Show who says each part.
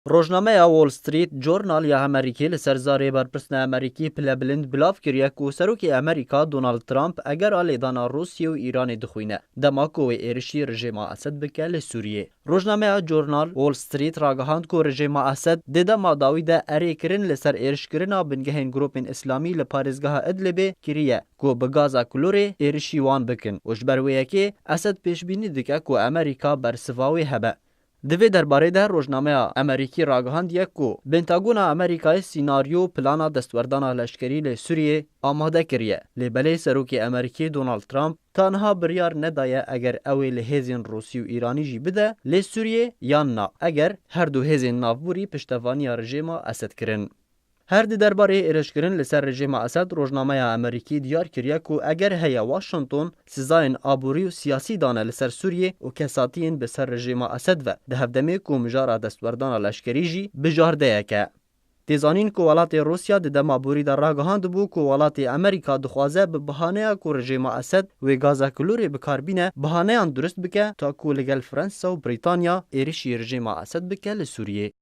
Speaker 1: روزنامه وول ستریت جورنال یا امریکی لسر زاری برپرسن امریکی پله بلند بلاف کریه که سروک امریکا دونالد ترامپ اگر آلیدان روسیه و ایران دخوینه دماکو و ایرشی رژیم اسد بکه لسوریه. روزنامه جورنال وول ستریت راگهاند که رژیم اسد دیده ماداوی ده اری کرن لسر ایرش کرنا بنگهین گروپین اسلامی لپارزگاه ادلبه کریه که بگازا کلوری ایرشی وان بکن وشبرویه که اسد پیشبینی دکه که امریکا برسواوی هبه. دوی درباره ده روزنامه امریکی راگهاند یک کو پنتاگون امریکای سیناریو پلانا دستوردان لشکری لی سوریه آماده کریه. لیبلی سروک امریکی دونالد ترامپ تنها بریار ندایه اگر اوی لحیزین روسی و ایرانی جی بده لی سوریه یا نه اگر هر دو حیزین نافبوری پشتوانی رژیم اسد کرن. هر دی درباره ایرشکرین لسر رژیم اسد روزنامه امریکی دیار کریه که اگر هیا واشنطن سزاین آبوری و سیاسی دانه لسر سوریه و کساتین بسر رژیم اسد و ده هفدمی که مجار دستوردان لشکری جی بجارده که. تیزانین که ولات روسیا ده دمابوری در راگهاند بو که ولات امریکا دخوازه به بحانه که رژیم اسد و گازا کلوری بکاربینه بحانه ان درست بکه تا که لگل فرانسه و بریتانیا ایرشی رژیم اسد بکه لسوریه.